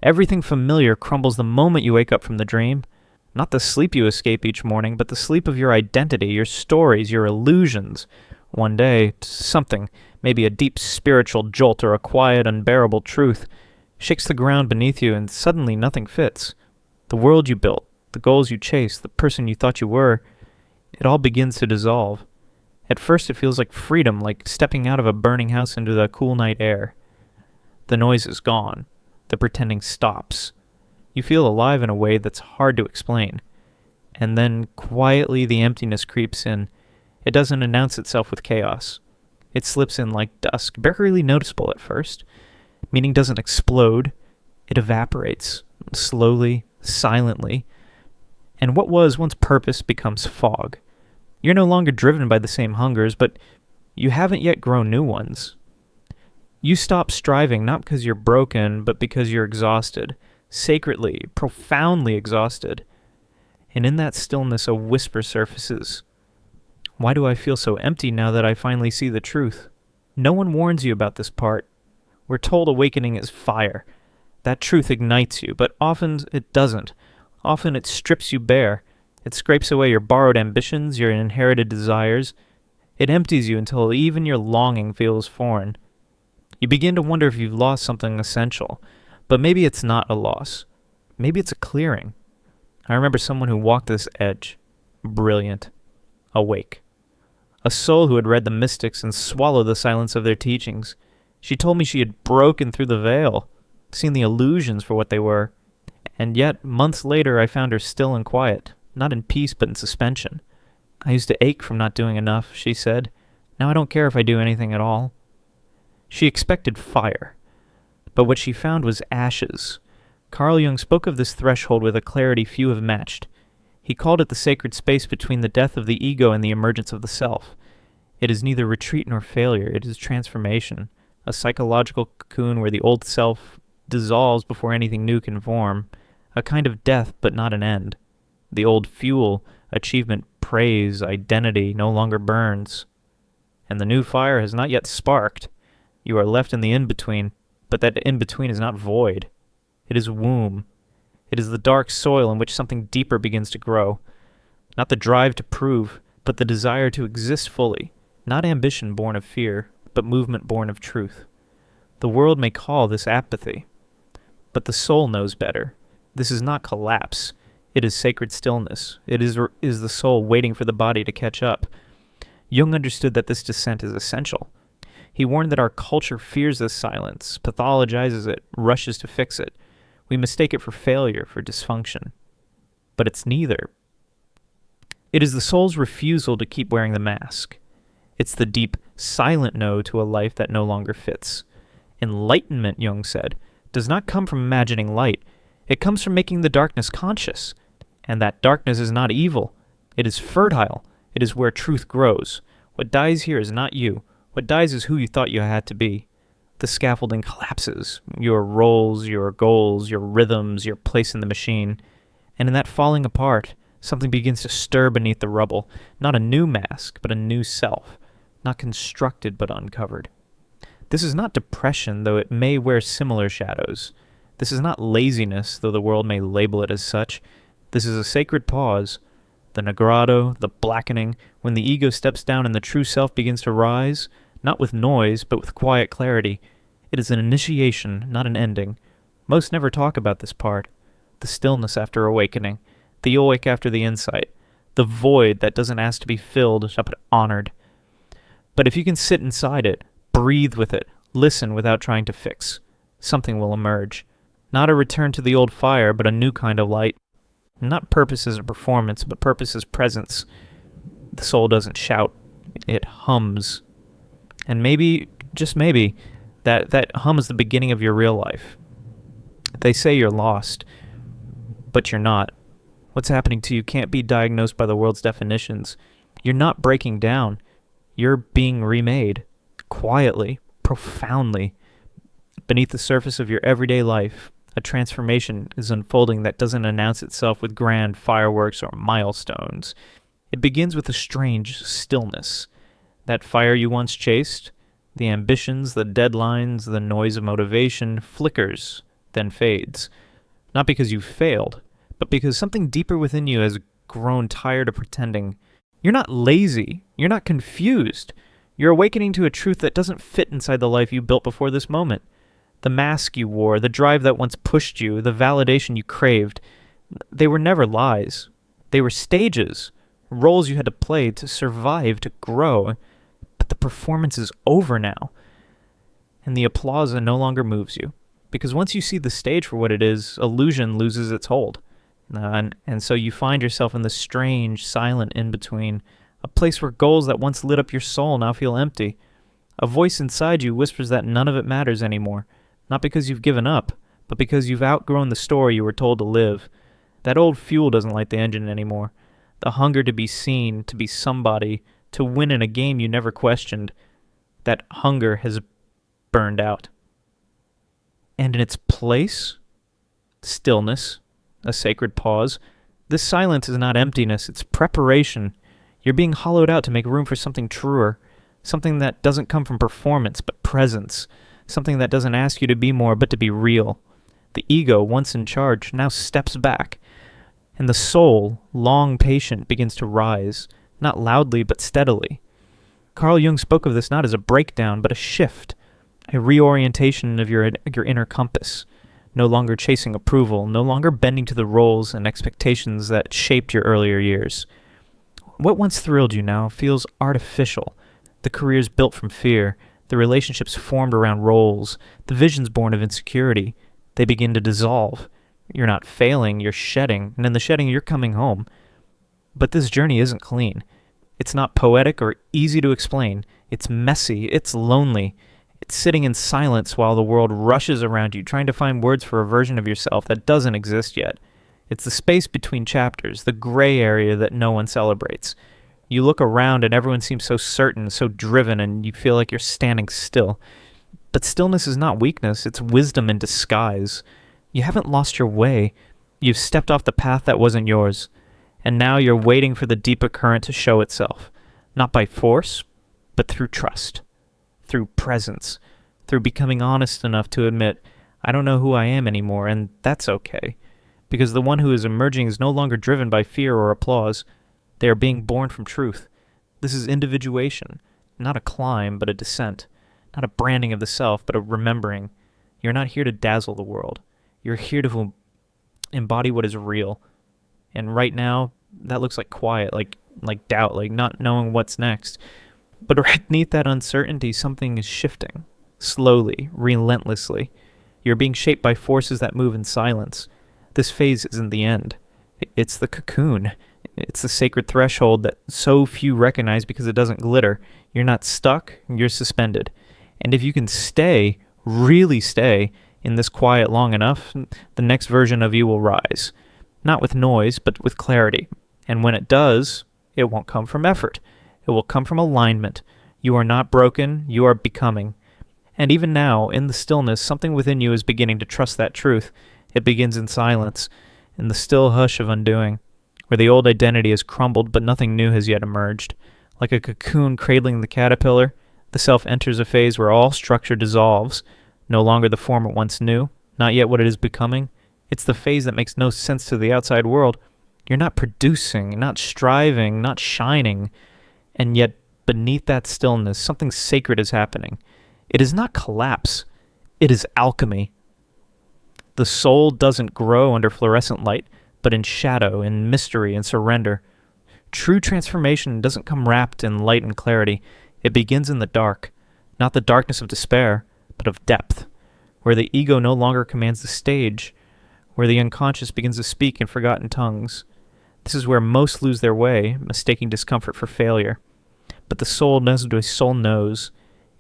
Everything familiar crumbles the moment you wake up from the dream. Not the sleep you escape each morning, but the sleep of your identity, your stories, your illusions. One day, something, maybe a deep spiritual jolt or a quiet, unbearable truth, shakes the ground beneath you and suddenly nothing fits. The world you built, the goals you chased, the person you thought you were, it all begins to dissolve. At first it feels like freedom, like stepping out of a burning house into the cool night air. The noise is gone. The pretending stops. You feel alive in a way that's hard to explain. And then, quietly, the emptiness creeps in. It doesn't announce itself with chaos. It slips in like dusk, barely noticeable at first. Meaning doesn't explode. It evaporates, slowly, silently. And what was once purpose becomes fog. You're no longer driven by the same hungers, but you haven't yet grown new ones. You stop striving not because you're broken, but because you're exhausted. Sacredly, profoundly exhausted. And in that stillness a whisper surfaces. Why do I feel so empty now that I finally see the truth? No one warns you about this part. We're told awakening is fire. That truth ignites you, but often it doesn't. Often it strips you bare. It scrapes away your borrowed ambitions, your inherited desires. It empties you until even your longing feels foreign. You begin to wonder if you've lost something essential, but maybe it's not a loss. Maybe it's a clearing. I remember someone who walked this edge. Brilliant. Awake. A soul who had read the mystics and swallowed the silence of their teachings. She told me she had broken through the veil, seen the illusions for what they were. And yet, months later, I found her still and quiet. Not in peace, but in suspension. I used to ache from not doing enough, she said. Now I don't care if I do anything at all. She expected fire, but what she found was ashes. Carl Jung spoke of this threshold with a clarity few have matched. He called it the sacred space between the death of the ego and the emergence of the self. It is neither retreat nor failure, it is transformation, a psychological cocoon where the old self dissolves before anything new can form, a kind of death but not an end. The old fuel, achievement, praise, identity, no longer burns. And the new fire has not yet sparked. You are left in the in-between, but that in-between is not void. It is womb. It is the dark soil in which something deeper begins to grow. Not the drive to prove, but the desire to exist fully. Not ambition born of fear, but movement born of truth. The world may call this apathy, but the soul knows better. This is not collapse. It is sacred stillness. It is the soul waiting for the body to catch up. Jung understood that this descent is essential. He warned that our culture fears this silence, pathologizes it, rushes to fix it. We mistake it for failure, for dysfunction. But it's neither. It is the soul's refusal to keep wearing the mask. It's the deep, silent no to a life that no longer fits. Enlightenment, Jung said, does not come from imagining light. It comes from making the darkness conscious. And that darkness is not evil. It is fertile. It is where truth grows. What dies here is not you. What dies is who you thought you had to be. The scaffolding collapses. Your roles, your goals, your rhythms, your place in the machine. And in that falling apart, something begins to stir beneath the rubble. Not a new mask, but a new self. Not constructed, but uncovered. This is not depression, though it may wear similar shadows. This is not laziness, though the world may label it as such. This is a sacred pause. The nagrado, the blackening, when the ego steps down and the true self begins to rise, not with noise, but with quiet clarity. It is an initiation, not an ending. Most never talk about this part. The stillness after awakening. The awake after the insight. The void that doesn't ask to be filled, but honored. But if you can sit inside it, breathe with it, listen without trying to fix, something will emerge. Not a return to the old fire, but a new kind of light. Not purpose as a performance, but purpose as presence. The soul doesn't shout, it hums. And maybe, just maybe, that hum is the beginning of your real life. They say you're lost, but you're not. What's happening to you can't be diagnosed by the world's definitions. You're not breaking down. You're being remade. Quietly, profoundly. Beneath the surface of your everyday life, a transformation is unfolding that doesn't announce itself with grand fireworks or milestones. It begins with a strange stillness. That fire you once chased, the ambitions, the deadlines, the noise of motivation, flickers then fades. Not because you failed, but because something deeper within you has grown tired of pretending. You're not lazy. You're not confused. You're awakening to a truth that doesn't fit inside the life you built before this moment. The mask you wore, the drive that once pushed you, the validation you craved, they were never lies. They were stages, roles you had to play to survive, to grow. But the performance is over now, and the applause no longer moves you. Because once you see the stage for what it is, illusion loses its hold. And so you find yourself in the strange, silent in-between, a place where goals that once lit up your soul now feel empty. A voice inside you whispers that none of it matters anymore, not because you've given up, but because you've outgrown the story you were told to live. That old fuel doesn't light the engine anymore. The hunger to be seen, to be somebody, to win in a game you never questioned, that hunger has burned out. And in its place, stillness, a sacred pause. This silence is not emptiness, it's preparation. You're being hollowed out to make room for something truer, something that doesn't come from performance, but presence, something that doesn't ask you to be more, but to be real. The ego, once in charge, now steps back, and the soul, long patient, begins to rise, not loudly, but steadily. Carl Jung spoke of this not as a breakdown, but a shift, a reorientation of your inner compass. No longer chasing approval, no longer bending to the roles and expectations that shaped your earlier years. What once thrilled you now feels artificial. The careers built from fear, the relationships formed around roles, the visions born of insecurity, they begin to dissolve. You're not failing, you're shedding, and in the shedding you're coming home. But this journey isn't clean. It's not poetic or easy to explain. It's messy, it's lonely. It's sitting in silence while the world rushes around you, trying to find words for a version of yourself that doesn't exist yet. It's the space between chapters, the gray area that no one celebrates. You look around and everyone seems so certain, so driven, and you feel like you're standing still. But stillness is not weakness, it's wisdom in disguise. You haven't lost your way. You've stepped off the path that wasn't yours. And now you're waiting for the deeper current to show itself. Not by force, but through trust. Through presence, through becoming honest enough to admit, I don't know who I am anymore, and that's okay. Because the one who is emerging is no longer driven by fear or applause. They are being born from truth. This is individuation, not a climb, but a descent. Not a branding of the self, but a remembering. You're not here to dazzle the world. You're here to embody what is real. And right now, that looks like quiet, like doubt, like not knowing what's next. But right beneath that uncertainty, something is shifting, slowly, relentlessly. You're being shaped by forces that move in silence. This phase isn't the end. It's the cocoon. It's the sacred threshold that so few recognize because it doesn't glitter. You're not stuck, you're suspended. And if you can stay, really stay, in this quiet long enough, the next version of you will rise. Not with noise, but with clarity. And when it does, it won't come from effort. It will come from alignment. You are not broken, you are becoming. And even now, in the stillness, something within you is beginning to trust that truth. It begins in silence, in the still hush of undoing, where the old identity has crumbled but nothing new has yet emerged. Like a cocoon cradling the caterpillar, the self enters a phase where all structure dissolves, no longer the form it once knew, not yet what it is becoming. It's the phase that makes no sense to the outside world. You're not producing, not striving, not shining. And yet, beneath that stillness, something sacred is happening. It is not collapse. It is alchemy. The soul doesn't grow under fluorescent light, but in shadow, in mystery, and surrender. True transformation doesn't come wrapped in light and clarity. It begins in the dark, not the darkness of despair, but of depth, where the ego no longer commands the stage, where the unconscious begins to speak in forgotten tongues. This is where most lose their way, mistaking discomfort for failure. But the soul knows what a soul knows.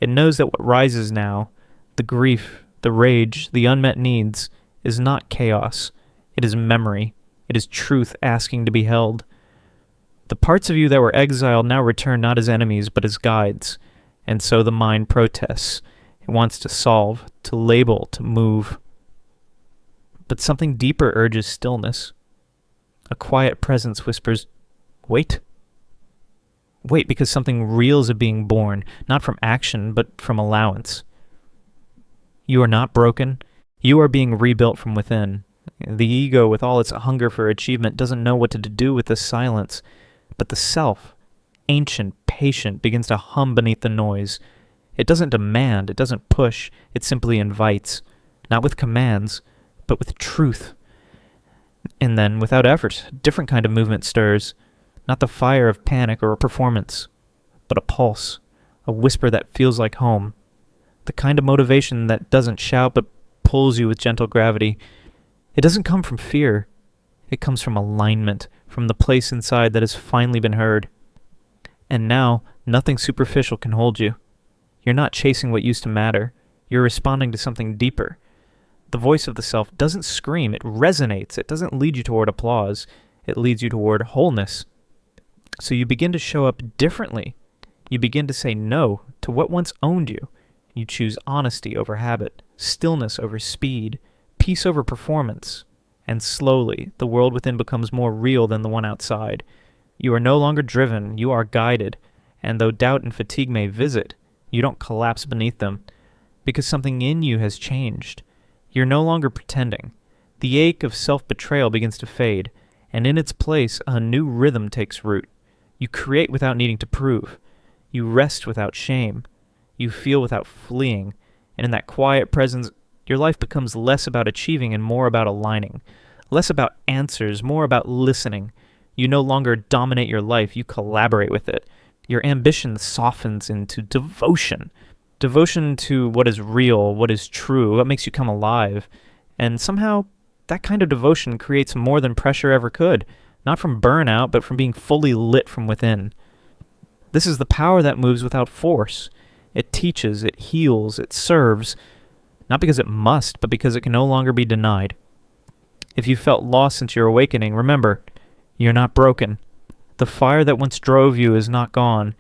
It knows that what rises now, the grief, the rage, the unmet needs, is not chaos. It is memory. It is truth asking to be held. The parts of you that were exiled now return not as enemies, but as guides. And so the mind protests. It wants to solve, to label, to move. But something deeper urges stillness. A quiet presence whispers, wait. Wait, because something real is being born, not from action, but from allowance. You are not broken. You are being rebuilt from within. The ego, with all its hunger for achievement, doesn't know what to do with this silence. But the self, ancient, patient, begins to hum beneath the noise. It doesn't demand, it doesn't push, it simply invites. Not with commands, but with truth. And then, without effort, a different kind of movement stirs. Not the fire of panic or a performance, but a pulse, a whisper that feels like home. The kind of motivation that doesn't shout but pulls you with gentle gravity. It doesn't come from fear. It comes from alignment, from the place inside that has finally been heard. And now, nothing superficial can hold you. You're not chasing what used to matter. You're responding to something deeper. The voice of the self doesn't scream, it resonates. It doesn't lead you toward applause. It leads you toward wholeness. So you begin to show up differently. You begin to say no to what once owned you. You choose honesty over habit, stillness over speed, peace over performance. And slowly, the world within becomes more real than the one outside. You are no longer driven, you are guided. And though doubt and fatigue may visit, you don't collapse beneath them, because something in you has changed. You're no longer pretending. The ache of self-betrayal begins to fade, and in its place, a new rhythm takes root. You create without needing to prove. You rest without shame. You feel without fleeing. And in that quiet presence, your life becomes less about achieving and more about aligning. Less about answers, more about listening. You no longer dominate your life, you collaborate with it. Your ambition softens into devotion. Devotion to what is real, what is true, what makes you come alive. And somehow, that kind of devotion creates more than pressure ever could. Not from burnout, but from being fully lit from within. This is the power that moves without force. It teaches, it heals, it serves. Not because it must, but because it can no longer be denied. If you felt lost since your awakening, remember, you're not broken. The fire that once drove you is not gone.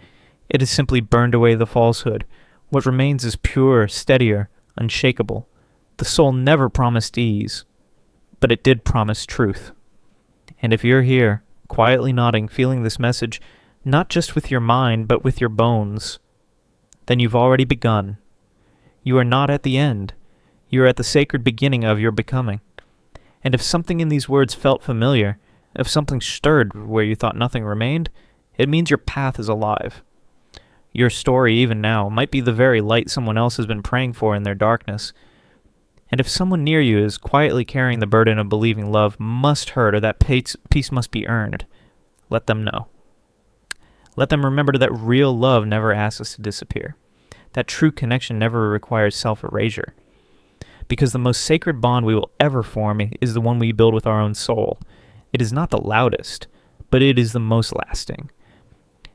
It has simply burned away the falsehood. What remains is pure, steadier, unshakable. The soul never promised ease, but it did promise truth. And if you're here, quietly nodding, feeling this message, not just with your mind, but with your bones, then you've already begun. You are not at the end. You are at the sacred beginning of your becoming. And if something in these words felt familiar, if something stirred where you thought nothing remained, it means your path is alive. Your story, even now, might be the very light someone else has been praying for in their darkness. And if someone near you is quietly carrying the burden of believing love must hurt or that peace must be earned, let them know. Let them remember that real love never asks us to disappear. That true connection never requires self-erasure. Because the most sacred bond we will ever form is the one we build with our own soul. It is not the loudest, but it is the most lasting.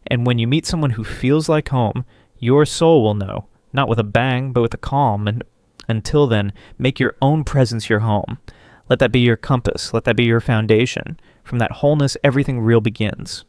And when you meet someone who feels like home, your soul will know, not with a bang, but with a calm. And until then, make your own presence your home. Let that be your compass. Let that be your foundation. From that wholeness, everything real begins.